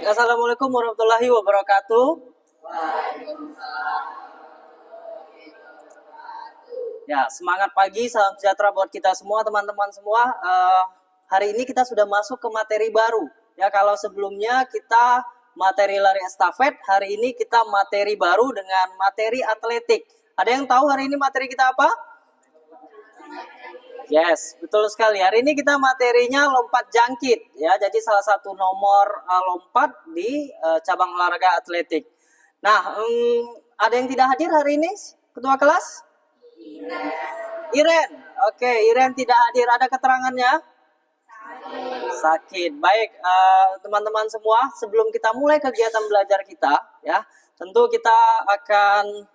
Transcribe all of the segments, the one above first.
Assalamualaikum warahmatullahi wabarakatuh. Ya, semangat pagi, salam sejahtera buat kita semua, teman-teman semua. Hari ini kita sudah masuk ke materi baru. Ya, kalau sebelumnya kita materi lari estafet, hari ini kita materi baru dengan materi atletik. Ada yang tahu hari ini materi kita apa? Yes, betul sekali. Hari ini kita materinya lompat jangkit ya. Jadi salah satu nomor lompat di cabang olahraga atletik. Nah, ada yang tidak hadir hari ini? Ketua kelas? Iren. Oke, Iren tidak hadir. Ada keterangannya? Sakit. Baik, teman-teman semua, sebelum kita mulai kegiatan belajar kita, ya, tentu kita akan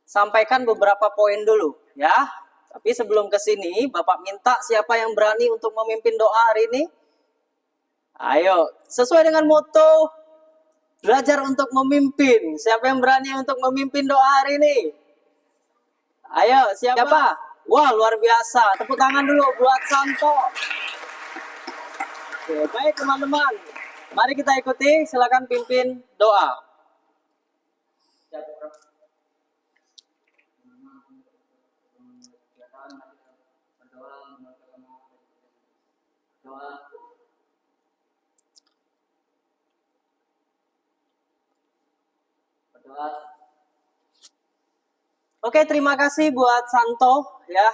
sampaikan beberapa poin dulu, ya. Tapi sebelum ke sini, Bapak minta siapa yang berani untuk memimpin doa hari ini? Ayo, sesuai dengan moto belajar untuk memimpin. Siapa yang berani untuk memimpin doa hari ini? Ayo, siapa? Wah, luar biasa. Tepuk tangan dulu buat Santo. Oke, baik teman-teman. Mari kita ikuti, silakan pimpin doa. Oke, terima kasih buat Santo ya.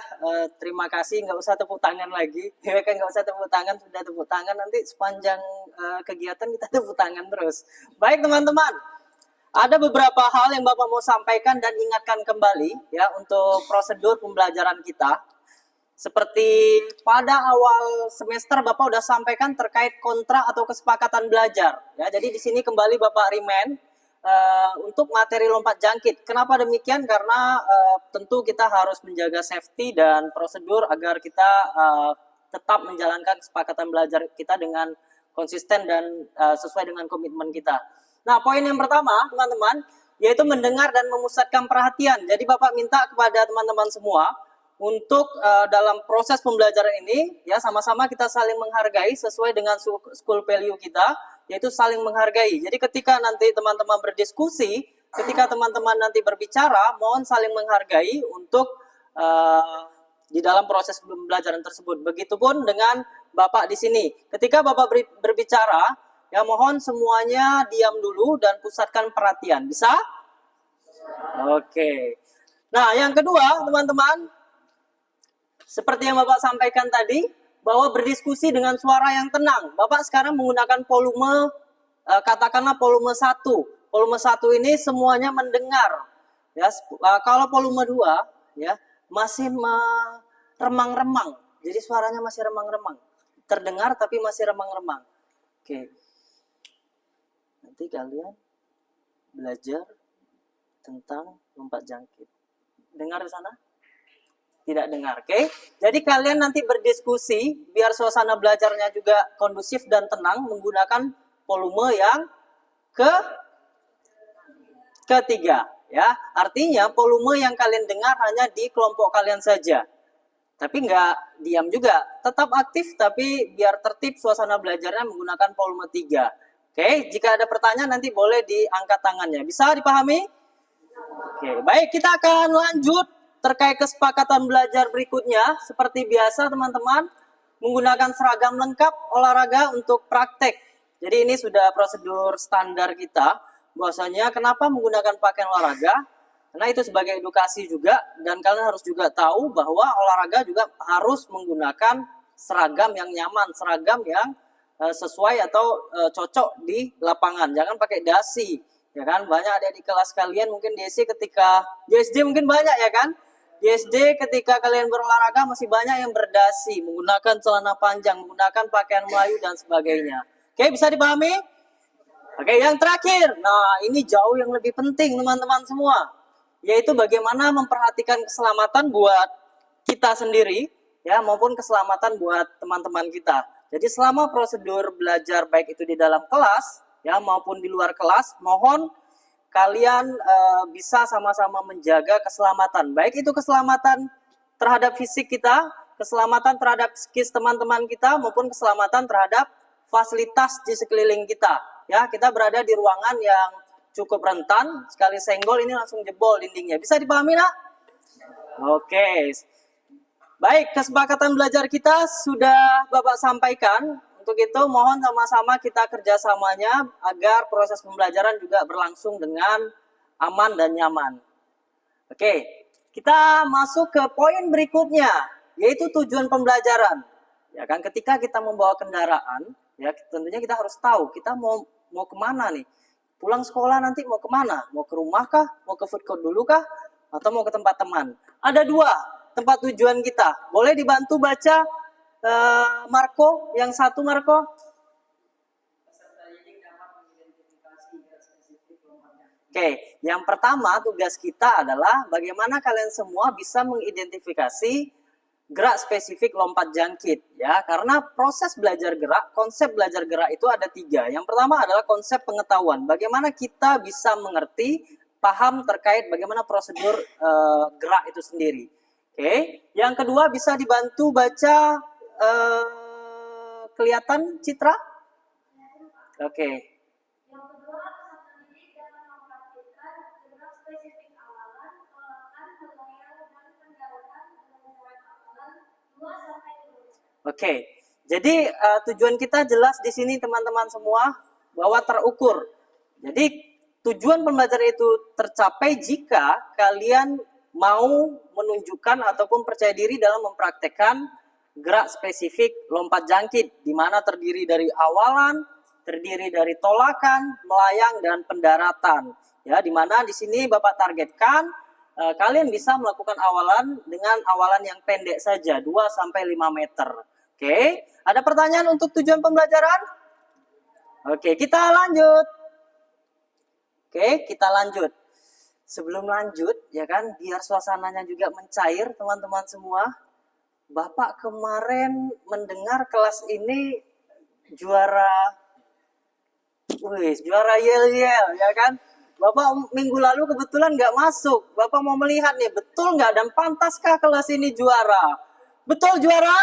Terima kasih, nggak usah tepuk tangan lagi. Ya kan, nggak usah tepuk tangan, sudah tepuk tangan nanti sepanjang kegiatan kita tepuk tangan terus. Baik teman-teman, ada beberapa hal yang Bapak mau sampaikan dan ingatkan kembali ya untuk prosedur pembelajaran kita. Seperti pada awal semester Bapak udah sampaikan terkait kontrak atau kesepakatan belajar. Ya, jadi di sini kembali Bapak remind untuk materi lompat jangkit. Kenapa demikian? Karena tentu kita harus menjaga safety dan prosedur agar kita tetap menjalankan kesepakatan belajar kita dengan konsisten dan sesuai dengan komitmen kita. Nah, poin yang pertama, teman-teman, yaitu mendengar dan memusatkan perhatian. Jadi Bapak minta kepada teman-teman semua untuk dalam proses pembelajaran ini, ya sama-sama kita saling menghargai sesuai dengan school value kita, yaitu saling menghargai. Jadi ketika nanti teman-teman berdiskusi, ketika teman-teman nanti berbicara, mohon saling menghargai untuk di dalam proses pembelajaran tersebut. Begitupun dengan Bapak di sini. Ketika Bapak berbicara, ya mohon semuanya diam dulu dan pusatkan perhatian. Bisa? Oke. Nah, yang kedua, teman-teman, seperti yang Bapak sampaikan tadi, bahwa berdiskusi dengan suara yang tenang. Bapak sekarang menggunakan volume, katakanlah volume 1. Volume 1 ini semuanya mendengar. Ya, kalau volume 2, ya, masih remang-remang. Jadi suaranya masih remang-remang. Terdengar tapi masih remang-remang. Oke. Nanti kalian belajar tentang lompat jangkit. Dengar di sana? Tidak dengar, oke? Jadi kalian nanti berdiskusi biar suasana belajarnya juga kondusif dan tenang menggunakan volume yang ketiga, ya. Artinya volume yang kalian dengar hanya di kelompok kalian saja. Tapi nggak diam juga, tetap aktif tapi biar tertib suasana belajarnya menggunakan volume 3. Oke, jika ada pertanyaan nanti boleh diangkat tangannya. Bisa dipahami? Oke, baik, kita akan lanjut terkait kesepakatan belajar berikutnya. Seperti biasa teman-teman, menggunakan seragam lengkap olahraga untuk praktek. Jadi ini sudah prosedur standar kita. Bahwasanya kenapa menggunakan pakaian olahraga? Karena itu sebagai edukasi juga. Dan kalian harus juga tahu bahwa olahraga juga harus menggunakan seragam yang nyaman. Seragam yang sesuai atau cocok di lapangan. Jangan pakai dasi. Ya kan, banyak ada di kelas kalian mungkin di SD ketika di SD mungkin banyak ya kan. Di SD ketika kalian berolahraga masih banyak yang berdasi, menggunakan celana panjang, menggunakan pakaian Melayu dan sebagainya. Oke, bisa dipahami? Oke, yang terakhir. Nah, ini jauh yang lebih penting teman-teman semua, yaitu bagaimana memperhatikan keselamatan buat kita sendiri ya maupun keselamatan buat teman-teman kita. Jadi selama prosedur belajar baik itu di dalam kelas ya maupun di luar kelas, mohon kalian bisa sama-sama menjaga keselamatan. Baik itu keselamatan terhadap fisik kita, keselamatan terhadap psikis teman-teman kita, maupun keselamatan terhadap fasilitas di sekeliling kita. Ya, kita berada di ruangan yang cukup rentan, sekali senggol ini langsung jebol dindingnya. Bisa dipahami, nak? Oke. Baik, kesepakatan belajar kita sudah Bapak sampaikan. Untuk itu mohon sama-sama kita kerjasamanya agar proses pembelajaran juga berlangsung dengan aman dan nyaman. Oke, kita masuk ke poin berikutnya, yaitu tujuan pembelajaran. Ya kan, ketika kita membawa kendaraan, ya tentunya kita harus tahu kita mau kemana nih. Pulang sekolah nanti mau kemana? Mau ke rumah kah? Mau ke food court dulu kah? Atau mau ke tempat teman? Ada 2 tempat tujuan kita. Boleh dibantu baca Marco, yang satu Marco? Oke, yang pertama tugas kita adalah bagaimana kalian semua bisa mengidentifikasi gerak spesifik lompat jangkit, ya. Karena proses belajar gerak, konsep belajar gerak itu ada 3. Yang pertama adalah konsep pengetahuan. Bagaimana kita bisa mengerti, paham terkait bagaimana prosedur gerak itu sendiri. Oke, yang kedua bisa dibantu baca kelihatan citra? Oke. Oke, jadi tujuan kita jelas di sini teman-teman semua bahwa terukur. Jadi tujuan pembelajaran itu tercapai jika kalian mau menunjukkan ataupun percaya diri dalam mempraktekkan gerak spesifik lompat jangkit, di mana terdiri dari awalan, terdiri dari tolakan, melayang, dan pendaratan. Ya, di mana di sini Bapak targetkan kalian bisa melakukan awalan dengan awalan yang pendek saja, 2-5 meter. Oke, ada pertanyaan untuk tujuan pembelajaran? Oke, kita lanjut. Oke, kita lanjut. Sebelum lanjut, ya kan, biar suasananya juga mencair, teman-teman semua. Bapak kemarin mendengar kelas ini juara yel-yel, ya kan? Bapak minggu lalu kebetulan nggak masuk. Bapak mau melihat nih, betul nggak dan pantaskah kelas ini juara? Betul juara?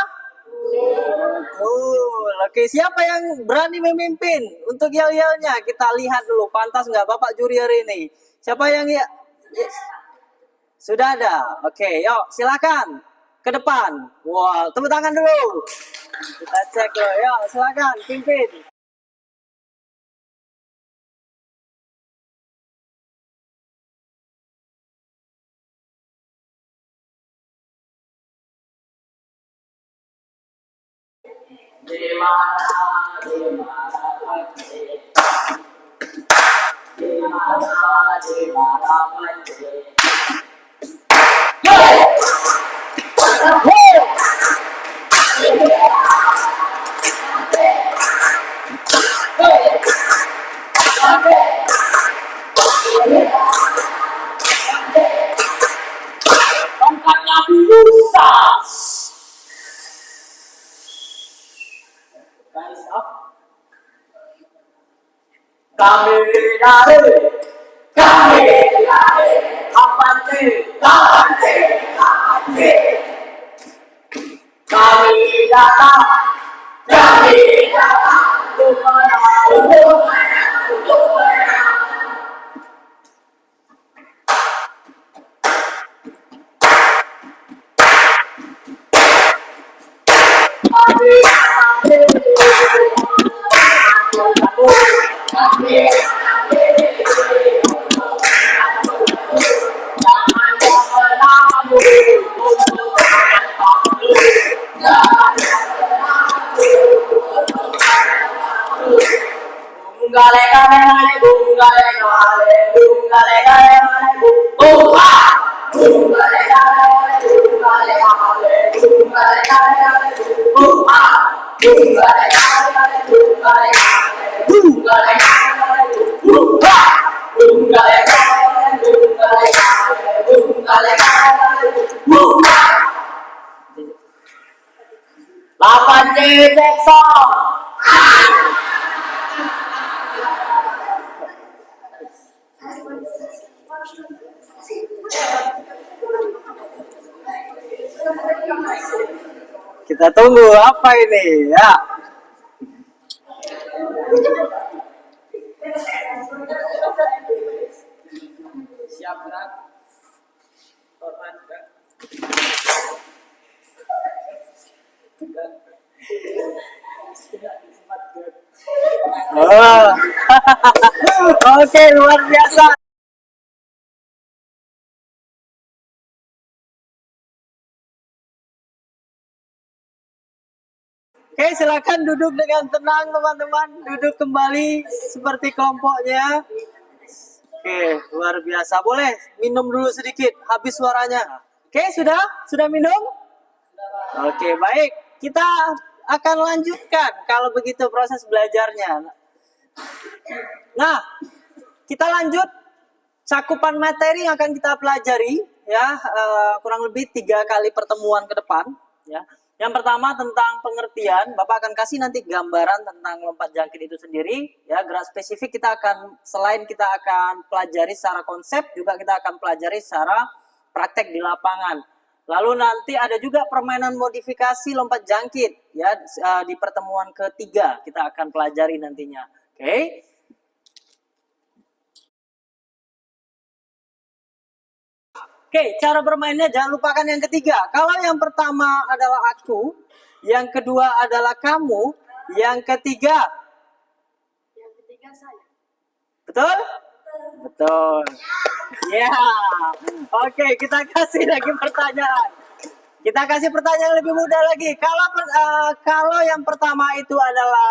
Betul. Oke, siapa yang berani memimpin untuk yel-yelnya? Kita lihat dulu, pantas nggak Bapak juri hari ini? Siapa yang ya? Yes. Sudah ada. Oke, yuk silakan ke depan. Wow, tepuk tangan dulu. Kita cek loh. Yuk, silakan pimpin. Tongkatnya bisa. Kami dari Apante, kami datang Kita tunggu apa ini ya. Siap gerak. Korban gerak. Oh. Oke, luar biasa. Oke, silakan duduk dengan tenang teman-teman. Duduk kembali seperti kelompoknya. Oke, luar biasa. Boleh minum dulu sedikit, habis suaranya. Oke, sudah? Sudah minum? Oke, baik. Kita akan lanjutkan kalau begitu proses belajarnya. Nah, kita lanjut cakupan materi yang akan kita pelajari ya, kurang lebih 3 kali pertemuan ke depan ya. Yang pertama tentang pengertian, Bapak akan kasih nanti gambaran tentang lompat jangkit itu sendiri ya. Gerak spesifik kita akan, selain kita akan pelajari secara konsep, juga kita akan pelajari secara praktek di lapangan. Lalu nanti ada juga permainan modifikasi lompat jangkit ya, di pertemuan ketiga kita akan pelajari nantinya. Oke. Oke, cara bermainnya jangan lupakan yang ketiga. Kalau yang pertama adalah aku, yang kedua adalah kamu, yang ketiga saya. Betul? Betul. Ya. Oke, kita kasih lagi pertanyaan. Kita kasih pertanyaan lebih mudah lagi. Kalau yang pertama itu adalah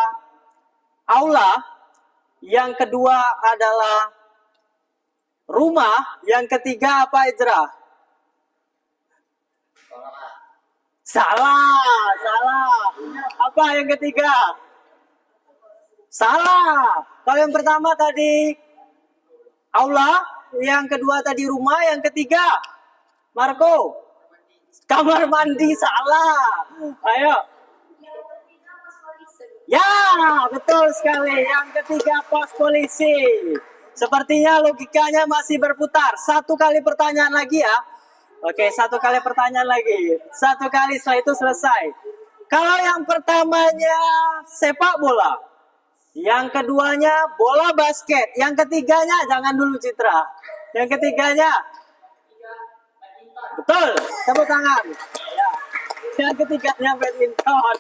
aula, yang kedua adalah rumah, yang ketiga apa, Ijra? Salah. Apa yang ketiga? Salah. Kalau yang pertama tadi aula, yang kedua tadi rumah, yang ketiga Marco, kamar mandi. Salah. Ayo. Ya, betul sekali. Yang ketiga pos polisi. Sepertinya logikanya masih berputar. 1 kali pertanyaan lagi ya. Oke, 1 kali pertanyaan lagi. 1 kali, setelah itu selesai. Kalau yang pertamanya sepak bola, yang keduanya bola basket, yang ketiganya jangan dulu Citra. Yang ketiganya, betul, tepuk tangan. Ya. Yang ketiganya badminton.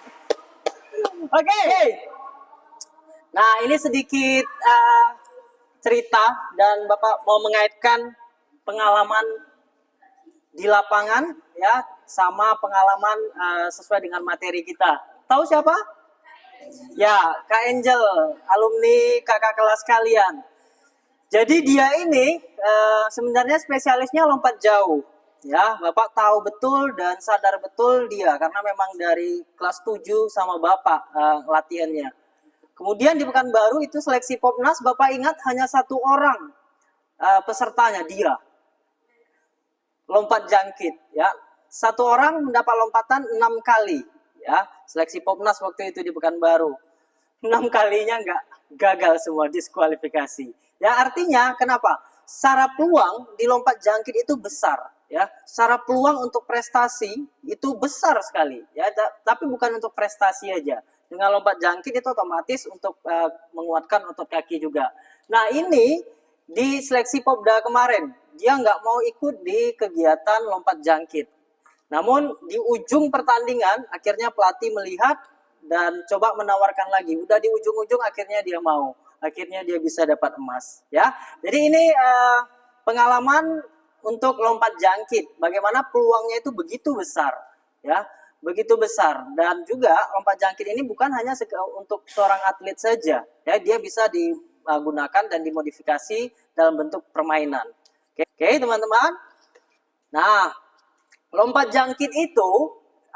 Oke. Nah, ini sedikit cerita dan Bapak mau mengaitkan pengalaman di lapangan ya sama pengalaman sesuai dengan materi kita. Tahu siapa? Ya, Kak Angel, alumni kakak kelas kalian. Jadi dia ini sebenarnya spesialisnya lompat jauh. Ya, Bapak tahu betul dan sadar betul dia karena memang dari kelas 7 sama Bapak latihannya. Kemudian di Pekanbaru itu seleksi Popnas, Bapak ingat hanya 1 orang pesertanya, dia. Lompat jangkit ya. 1 orang mendapat lompatan 6 kali ya. Seleksi Popnas waktu itu di Pekanbaru. 6 kalinya nggak, gagal semua, diskualifikasi. Ya, artinya kenapa? Secara peluang di lompat jangkit itu besar ya. Secara peluang untuk prestasi itu besar sekali ya, tapi bukan untuk prestasi aja. Dengan lompat jangkit itu otomatis untuk menguatkan otot kaki juga. Nah, ini di seleksi Popda kemarin dia nggak mau ikut di kegiatan lompat jangkit. Namun di ujung pertandingan akhirnya pelatih melihat dan coba menawarkan lagi. Udah di ujung-ujung akhirnya dia mau. Akhirnya dia bisa dapat emas ya. Jadi ini pengalaman untuk lompat jangkit. Bagaimana peluangnya itu begitu besar ya. Begitu besar, dan juga lompat jangkit ini bukan hanya untuk seorang atlet saja ya, dia bisa digunakan dan dimodifikasi dalam bentuk permainan. Oke, teman-teman. Nah, lompat jangkit itu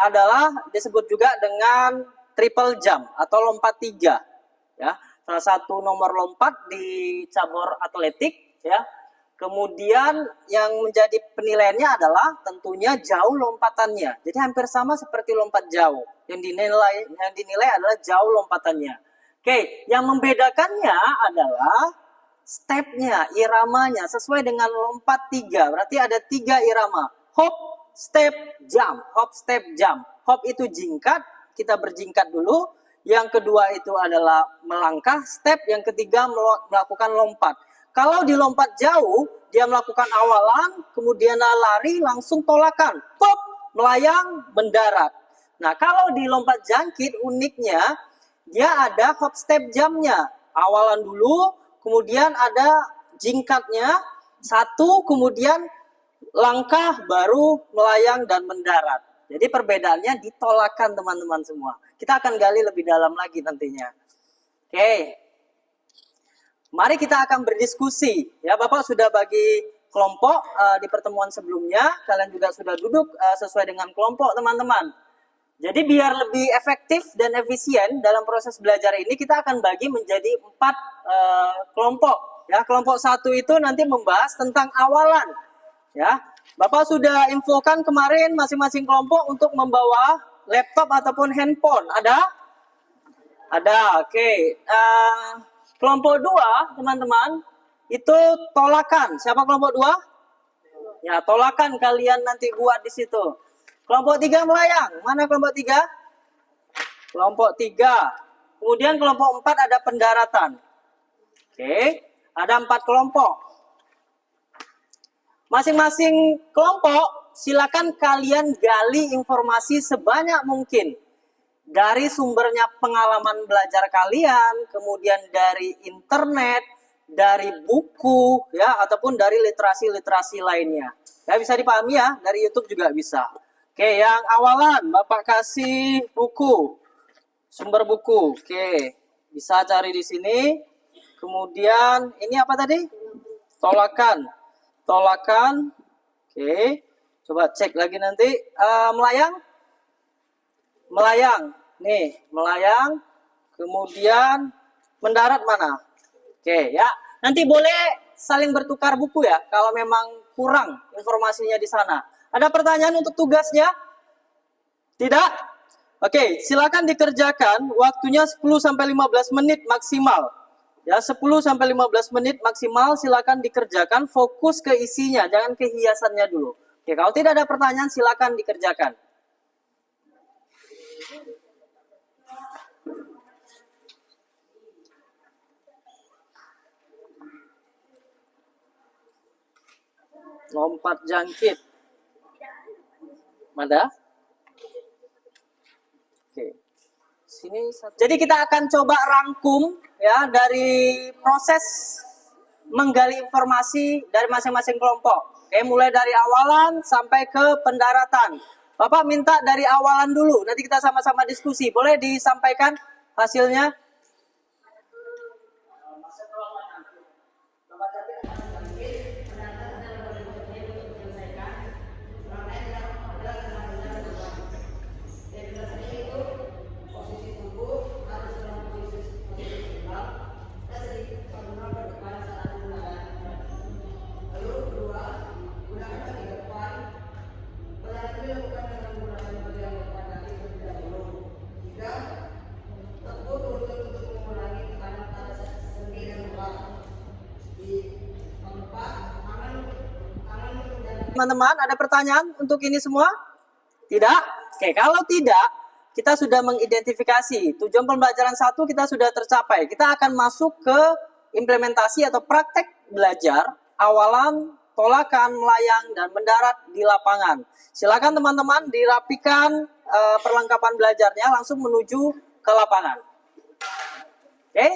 adalah disebut juga dengan triple jump atau lompat 3 ya. Salah satu nomor lompat di cabur atletik ya. Kemudian yang menjadi penilaiannya adalah tentunya jauh lompatannya. Jadi hampir sama seperti lompat jauh. Yang dinilai adalah jauh lompatannya. Oke, yang membedakannya adalah stepnya, iramanya sesuai dengan lompat 3. Berarti ada 3 irama. Hop, step, jump. Hop, step, jump. Hop itu jingkat, kita berjingkat dulu. Yang kedua itu adalah melangkah, step yang ketiga melakukan lompat. Kalau di lompat jauh, dia melakukan awalan, kemudian lari, langsung tolakan, pop, melayang, mendarat. Nah, kalau di lompat jangkit, uniknya, dia ada hop step jamnya. Awalan dulu, kemudian ada jingkatnya, satu, kemudian langkah, baru melayang dan mendarat. Jadi perbedaannya ditolakan teman-teman semua. Kita akan gali lebih dalam lagi nantinya. Oke. Mari kita akan berdiskusi. Ya, Bapak sudah bagi kelompok di pertemuan sebelumnya. Kalian juga sudah duduk sesuai dengan kelompok teman-teman. Jadi biar lebih efektif dan efisien dalam proses belajar ini, kita akan bagi menjadi 4 kelompok. Ya, kelompok 1 itu nanti membahas tentang awalan. Ya, Bapak sudah infokan kemarin masing-masing kelompok untuk membawa laptop ataupun handphone. Ada? Ada. Oke. Kelompok 2, teman-teman, itu tolakan. Siapa kelompok 2? Ya, tolakan kalian nanti buat di situ. Kelompok 3 melayang. Mana kelompok 3? Kelompok 3. Kemudian kelompok 4 ada pendaratan. Oke. Ada 4 kelompok. Masing-masing kelompok, silakan kalian gali informasi sebanyak mungkin. Dari sumbernya pengalaman belajar kalian, kemudian dari internet, dari buku, ya, ataupun dari literasi-literasi lainnya. Ya, bisa dipahami ya, dari YouTube juga bisa. Oke, yang awalan, Bapak kasih buku, sumber buku. Oke, bisa cari di sini. Kemudian, ini apa tadi? Tolakan. Oke, coba cek lagi nanti. Melayang. Nih, melayang. Kemudian mendarat mana? Oke, ya. Nanti boleh saling bertukar buku ya, kalau memang kurang informasinya di sana. Ada pertanyaan untuk tugasnya? Tidak? Oke, silakan dikerjakan. Waktunya 10-15 menit maksimal. Ya, 10-15 menit maksimal, silakan dikerjakan, fokus ke isinya, jangan ke hiasannya dulu. Oke, kalau tidak ada pertanyaan, silakan dikerjakan. Lompat jangkit. Mana? Oke. Sini. Jadi kita akan coba rangkum ya dari proses menggali informasi dari masing-masing kelompok. Oke, mulai dari awalan sampai ke pendaratan. Bapak minta dari awalan dulu, nanti kita sama-sama diskusi. Boleh disampaikan hasilnya? Teman-teman, ada pertanyaan untuk ini semua? Tidak? Oke, kalau tidak, kita sudah mengidentifikasi. Tujuan pembelajaran 1 kita sudah tercapai. Kita akan masuk ke implementasi atau praktek belajar awalan, tolakan, melayang, dan mendarat di lapangan. Silakan teman-teman dirapikan perlengkapan belajarnya langsung menuju ke lapangan. Oke?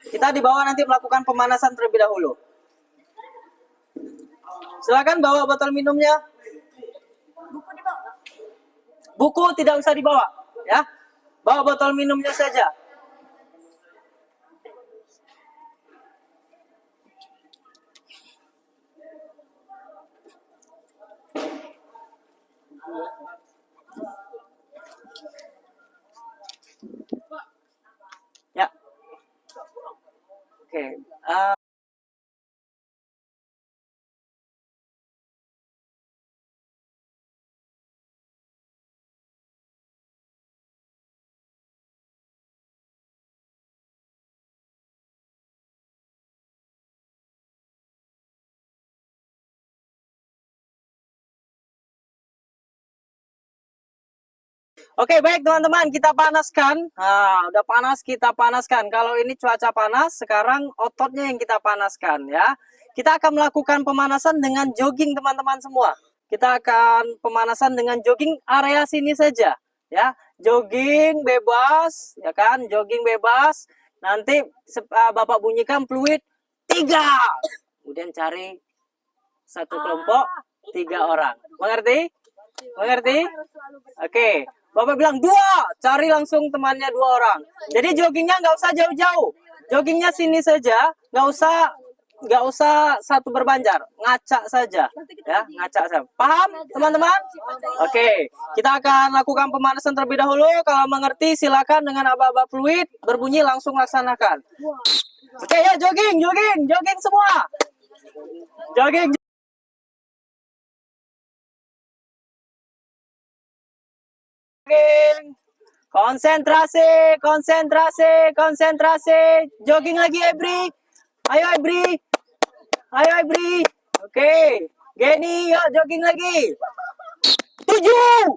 Kita di bawah nanti melakukan pemanasan terlebih dahulu. Silakan bawa botol minumnya. Buku tidak usah dibawa, ya. Bawa botol minumnya saja. Ya. Oke. Oke, baik teman-teman, kita panaskan. Nah, udah panas, kita panaskan. Kalau ini cuaca panas, sekarang ototnya yang kita panaskan ya. Kita akan melakukan pemanasan dengan jogging teman-teman semua. Kita akan pemanasan dengan jogging area sini saja ya. Jogging bebas, ya kan? Jogging bebas. Nanti Bapak bunyikan fluid 3. Kemudian cari satu kelompok 3 orang. Mengerti? Mengerti? Oke. Bapak bilang 2, cari langsung temannya 2 orang. Jadi joggingnya nggak usah jauh-jauh. Joggingnya sini saja, nggak usah satu berbanjar, ngacak saja, ya, ngacak saja. Paham, teman-teman? Oke, kita akan lakukan pemanasan terlebih dahulu. Kalau mengerti, silakan dengan aba-aba fluid berbunyi langsung laksanakan. Oke, ya jogging semua, jogging. Konsentrasi. Jogging lagi, Ebri. Ayo, Ebri. Oke. Geni, yuk jogging lagi. 7. Wow.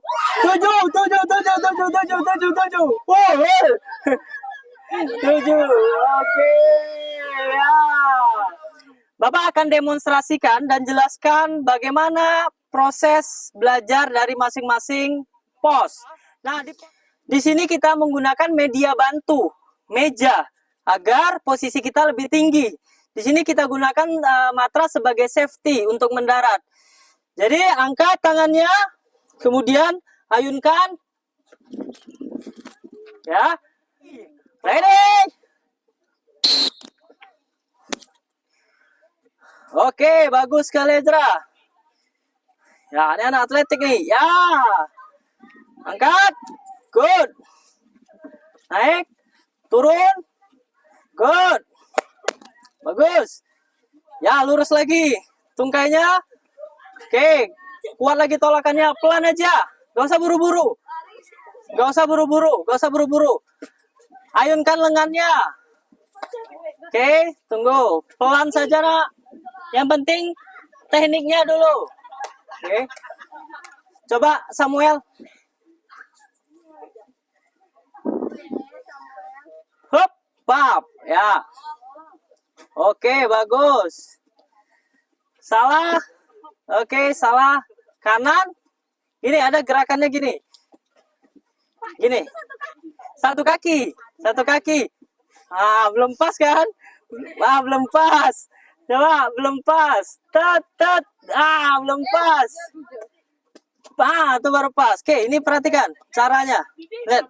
7. Oke. Ya. Bapak akan demonstrasikan dan jelaskan bagaimana proses belajar dari masing-masing pos. Nah, di sini kita menggunakan media bantu, meja, agar posisi kita lebih tinggi. Di sini kita gunakan matras sebagai safety untuk mendarat. Jadi angkat tangannya, kemudian ayunkan. Ya. Ready? Oke, bagus sekali Ezra. Ya, ini anak atletik nih. Ya. Angkat. Good. Naik. Turun. Good. Bagus. Ya, lurus lagi. Tungkainya. Oke. Kuat lagi tolakannya. Pelan aja. Gak usah buru-buru. Ayunkan lengannya. Oke. Tunggu. Pelan saja, nak. Yang penting tekniknya dulu. Oke. Coba Samuel. Hop, pap. Ya. Oke, bagus. Salah. Oke, salah. Kanan. Ini ada gerakannya gini. Gini. Satu kaki. Ah, belum pas kan? Ah, belum pas. Coba, belum pas. Ah, belum pas. Ah, itu baru pas. Oke, ini perhatikan caranya. Lihat.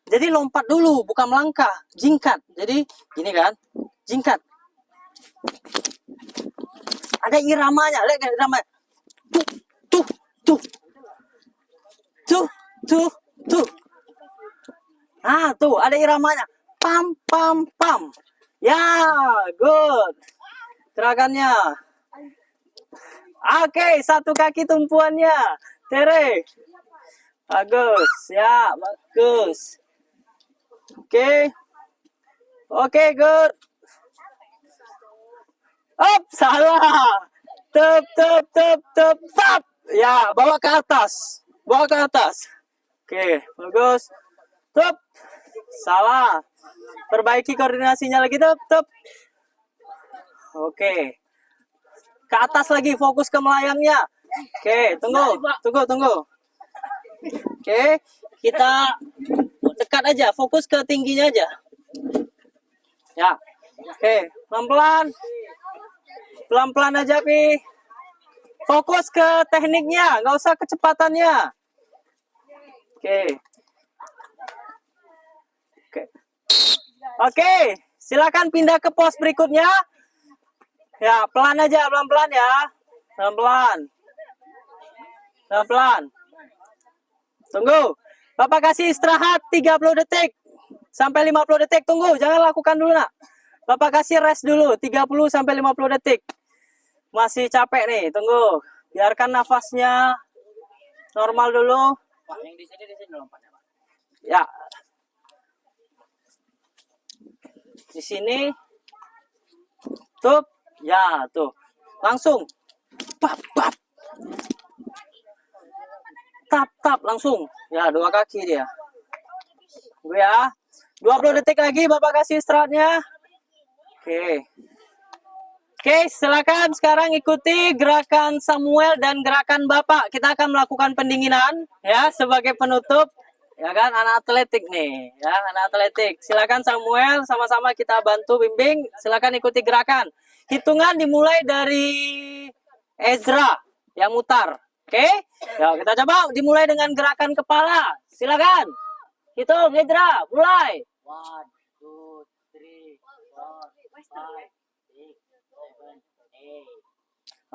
Jadi lompat dulu, bukan melangkah. Jingkat. Jadi gini kan? Jingkat. Ada iramanya. Lihat iramanya. Tuh. Ah, tuh ada iramanya. Pam. Ya, good. Gerakannya. Oke, satu kaki tumpuannya. Tere. Bagus. Ya, bagus. Oke, good. Up, salah. Tep. Tap. Ya, bawa ke atas. Oke, bagus. Tep. Salah. Perbaiki koordinasinya lagi, tep. Oke. Ke atas lagi, fokus ke melayangnya. Oke, tunggu. Oke, kita dekat aja, fokus ke tingginya aja. Ya. Oke, pelan-pelan aja, Pi. Fokus ke tekniknya, nggak usah kecepatannya. Oke, silakan pindah ke pos berikutnya. Ya, pelan aja, pelan-pelan ya. Pelan-pelan. Tunggu. Bapak kasih istirahat 30 detik sampai 50 detik. Tunggu, jangan lakukan dulu, nak. Bapak kasih rest dulu 30 sampai 50 detik. Masih capek nih, tunggu. Biarkan nafasnya normal dulu. Yang di sini lompatnya, Pak. Ya. Di sini. Tuh. Ya, tuh. Langsung. Pap. tap langsung. Ya, 2 kaki dia. Tunggu ya. 20 detik lagi Bapak kasih istirahatnya. Oke. Oke, silakan sekarang ikuti gerakan Samuel dan gerakan Bapak. Kita akan melakukan pendinginan ya sebagai penutup. Ya kan, anak atletik nih, ya, anak atletik. Silakan Samuel, sama-sama kita bantu bimbing. Silakan ikuti gerakan. Hitungan dimulai dari Ezra yang mutar. Oke? Ya, kita coba dimulai dengan gerakan kepala. Silakan. Hitung Ezra, mulai. 1 2 3 4 5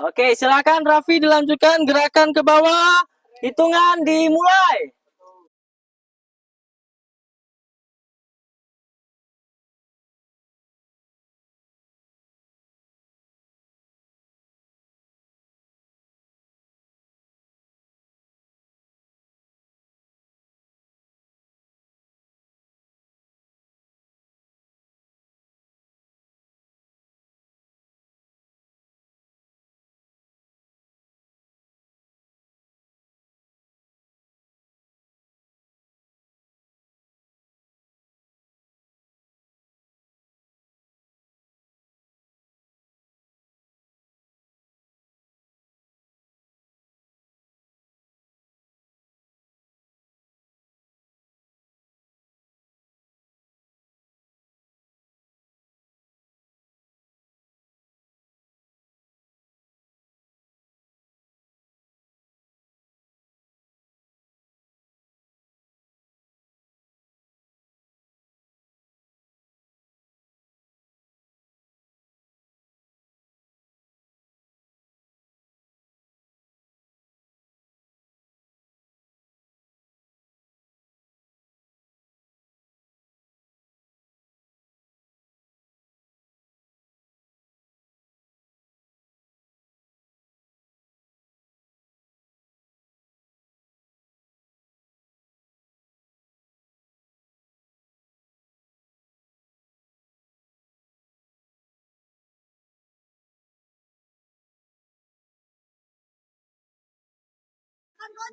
Oke, silakan Raffi dilanjutkan gerakan ke bawah. Hitungan dimulai.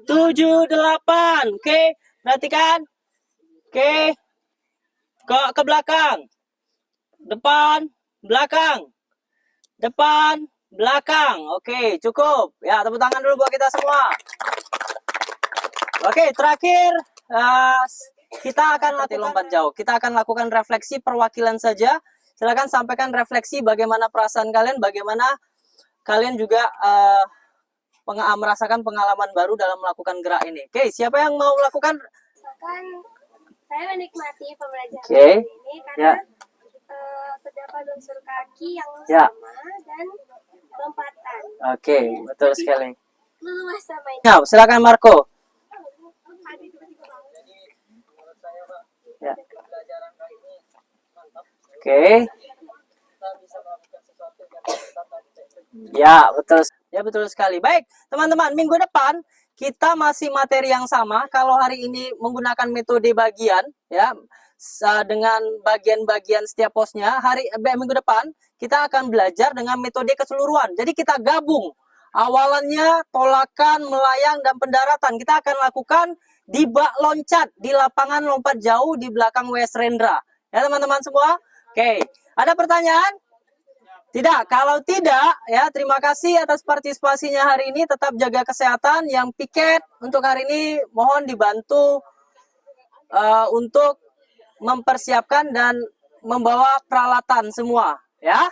Tujuh, 8. Oke, perhatikan. Oke, ke belakang. Depan, belakang. Depan, belakang. Oke, cukup. Ya, tepuk tangan dulu buat kita semua. Oke, terakhir kita akan lompat jauh. Kita akan lakukan refleksi perwakilan saja. Silakan sampaikan refleksi bagaimana perasaan kalian, bagaimana kalian juga merasakan pengalaman baru dalam melakukan gerak ini. Oke, siapa yang mau melakukan? Misalkan saya menikmati pembelajaran ini karena terdapat unsur kaki yang sama dan lompatan. Oke, betul sekali. Leluas sama ini. Ya, silakan Marco. Ya. Oke. Ya, betul. Ya, betul sekali. Baik, teman-teman, minggu depan kita masih materi yang sama. Kalau hari ini menggunakan metode bagian, ya, dengan bagian-bagian setiap posnya, minggu depan kita akan belajar dengan metode keseluruhan. Jadi kita gabung. Awalannya tolakan, melayang, dan pendaratan. Kita akan lakukan di bak loncat, di lapangan lompat jauh di belakang WS Rendra. Ya, teman-teman semua? Oke, ada pertanyaan? Tidak, kalau tidak, ya terima kasih atas partisipasinya hari ini. Tetap jaga kesehatan. Yang piket untuk hari ini mohon dibantu untuk mempersiapkan dan membawa peralatan semua, ya.